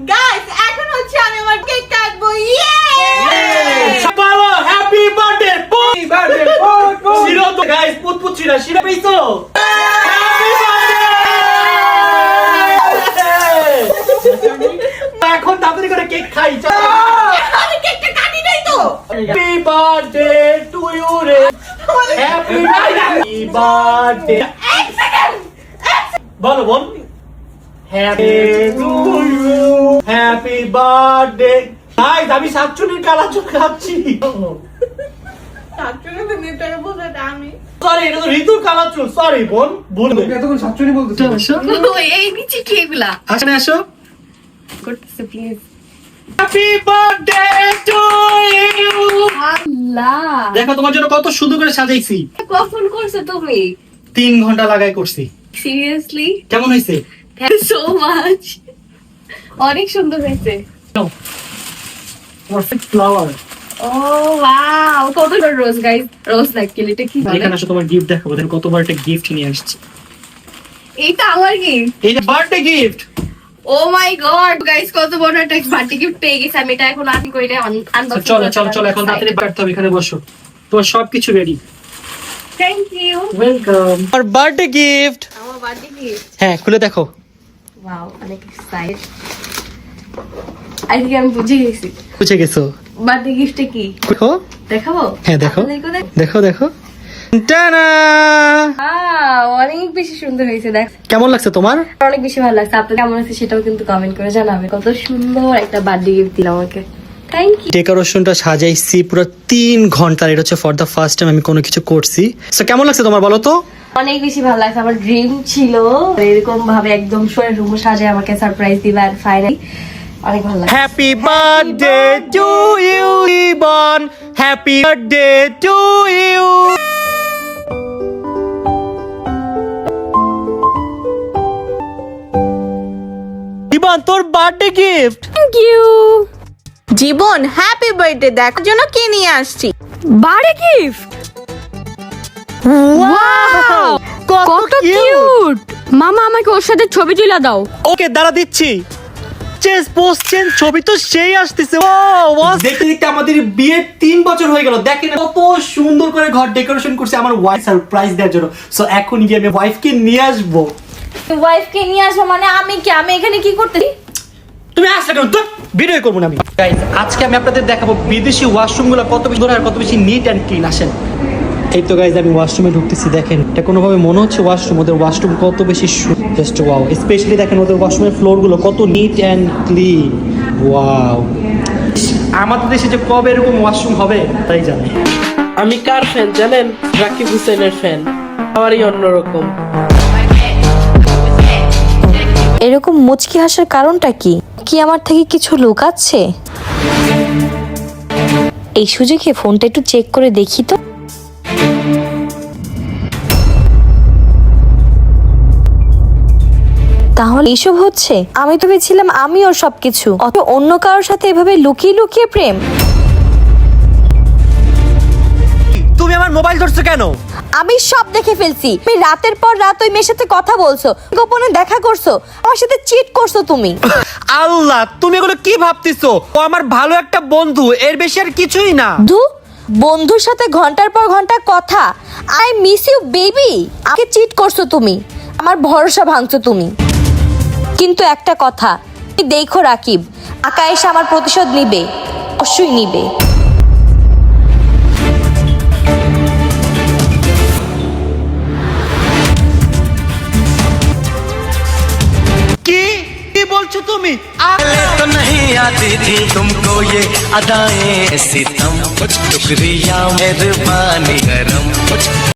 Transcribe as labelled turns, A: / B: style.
A: Guys এখন হচ্ছে আমি আমার কেক কাটবো ইয়ে
B: বলো হ্যাপি বার্থডে হ্যাপি বার্থডে শিরো তো গাইস পুতপুত শিরা পেইছো হ্যাপি বার্থডে এখন তাড়াতাড়ি করে কেক খাই চল
A: আমি কেকটা কাটি নাই তো
B: হ্যাপি বার্থডে টু ইউ রে হ্যাপি বার্থডে
A: এক সেকেন্ড
B: বলো বোন happy to you happy birthday guys আমি শাকচুনির কালাচুন খাচ্ছি
A: তারপরে তো নেটারে বলতে আমি
B: সরি এটা তো ঋতুর কালাচুন সরি বোন ভুল হয়ে গেছে।
C: এতক্ষণ শাকচুনি বলতেছো
D: এই নিচে কি এগুলা
B: আসলে আসো
D: করতেছে please
B: happy birthday to you
D: Allah
B: দেখো তোমার জন্য কত সুন্দর করে সাজাইছি
D: কখন করছো তুমি
B: 3 ঘন্টা লাগাই করছি
D: সিরিয়াসলি
B: কেমন হয়েছে
D: থ্যাংক ইউ সো মাচ অনেক সুন্দর হয়েছে
B: পারফেক্ট ফ্লাওয়ার
D: ও ওয়াও কত রোজ গাইস রোজ লাইক এটা কি বলে
B: এখানে আসো তোমার গিফট দেখাবো দেখো কতবার একটা গিফট নিয়ে আসছি
D: এইটা আমার কি
B: এইটা বার্থডে গিফট
D: ও মাই গড গাইস কত বড় একটা বার্থডে গিফট পেয়ে গেছি আমি এটা এখন আনবো এটা আনবক্সিং
B: চলো চলো চলো এখন তাড়াতাড়ি বাড়তে হবে এখানে বসো তোমার সবকিছু রেডি
D: থ্যাংক ইউ
B: ওয়েলকাম আর বার্থডে গিফট
D: আমার বার্থডে গিফট
B: হ্যাঁ খুলে দেখো
D: ওয়াও অনেক এক্সাইটেড আই থিংক আমি বুঝে গেছি
B: বুঝে গেছো
D: বার্থডে গিফটে কি
B: দেখো
D: দেখাবো
B: হ্যাঁ দেখো
D: আপনাদের
B: দেখো দেখো টানা
D: অনেক বেশি সুন্দর হয়েছে দেখ
B: কেমন লাগছে তোমার
D: অনেক বেশি ভালো লাগছে আপনাদের কেমন আছে সেটাও কিন্তু কমেন্ট করে জানাবে কত সুন্দর একটা বার্থডে গিফট দিল আমাকে থ্যাংক ইউ
B: ডেকোরেশনটা সাজাইছি পুরো 3 ঘন্টা এটা হচ্ছে ফর দ্য ফার্স্ট টাইম আমি কোনো কিছু করছি সো কেমন লাগছে তোমার বলো তো
D: অনেক বেশি ভালো লাগছে আমার ড্রিম ছিল এরকম ভাবে একদম সোয়ের রুম সাজিয়ে আমাকে সারপ্রাইজ দিবে আর ফাইনালি অনেক ভালো লাগছে
B: happy birthday to you Ibon happy birthday to you Ibon তোর বার্থডে গিফট
A: থ্যাংক ইউ জীবন হ্যাপি বার্থডে দেখার জন্য কি নিয়ে আসছি
E: বার্থডে গিফট
B: ওয়াও
E: কত কিউট মামা আমাকে ওর সাথে ছবি তুলে দাও
B: ওকে দাঁড়া দিচ্ছি চেঞ্জ পোস্ট চেঞ্জ ছবি তো সেই আসতেছে দেখতে দেখতে আমাদের বিয়ের 3 বছর হয়ে গেল দেখেন কত সুন্দর করে ঘর ডেকোরেশন করছে আমার ওয়াইফ সারপ্রাইজ দেওয়ার জন্য সো এখন গিয়ে আমি ওয়াইফকে নিয়ে আসবো
D: ওয়াইফকে নিয়ে আসবো মানে আমি এখানে কি করতেছি
B: তুমি আসলে কেন তো ভিডিও করবো না আমি গাইস আজকে আমি আপনাদের দেখাবো বিদেশি ওয়াশরুমগুলো কত বেশি সুন্দর আর কত বেশি নিট অ্যান্ড ক্লিন আসেন এই তো গাইজ আমি ওয়াশরুমে ঢুকতেছি দেখেন এটা কোনোভাবে মনে হচ্ছে ওয়াশরুম ওদের ওয়াশরুম কত বেশি জাস্ট ওয়াও স্পেশালি দেখেন ওদের ওয়াশরুমের ফ্লোরগুলো কত নিট অ্যান্ড ক্লিন ওয়াও আমাদের দেশে যে কবে এরকম ওয়াশরুম হবে তাই জানি
F: আমি কার ফ্যান জানেন? রাকিব হুসেনের ফ্যান। আমারই অন্যরকম।
G: এরকম মুচকি হাসার কারণটা কি কি আমার থেকে কিছু লুকাচ্ছে এই সুযোগে ফোনটা একটু চেক করে দেখি তো তাহলে এইসব হচ্ছে আমি তো ভেবেছিলাম আমি ওর সবকিছু অত অন্য কারোর সাথে এভাবে লুকিয়ে লুকিয়ে প্রেম
B: তুমি আমার মোবাইল ধরছো কেন
G: আমি সব দেখে ফেলছি তুমি রাতের পর রাত ওই মেয়ের সাথে কথা বলছো গোপনে দেখা করছো আমার সাথে চিট করছো তুমি
B: আল্লাহ তুমি এগুলো কি ভাবতেছো ও আমার ভালো একটা বন্ধু এর বেশি আর কিছুই না
G: বন্ধুর সাথে ঘন্টার পর ঘন্টা কথা আই মিস ইউ বেবি আমাকে চিট করছো তুমি আমার ভরসা ভাঙছো তুমি কিন্তু একটা কথা তুমি দেখো রাকিব আকা এসে আমার প্রতিশোধ নিবে অবশ্যই নিবে
B: কি বলছো তুমি
H: तो नहीं आती थी तुमको ये अदाएं सितम कुछ शुक्रिया मेहरबानी करम कुछ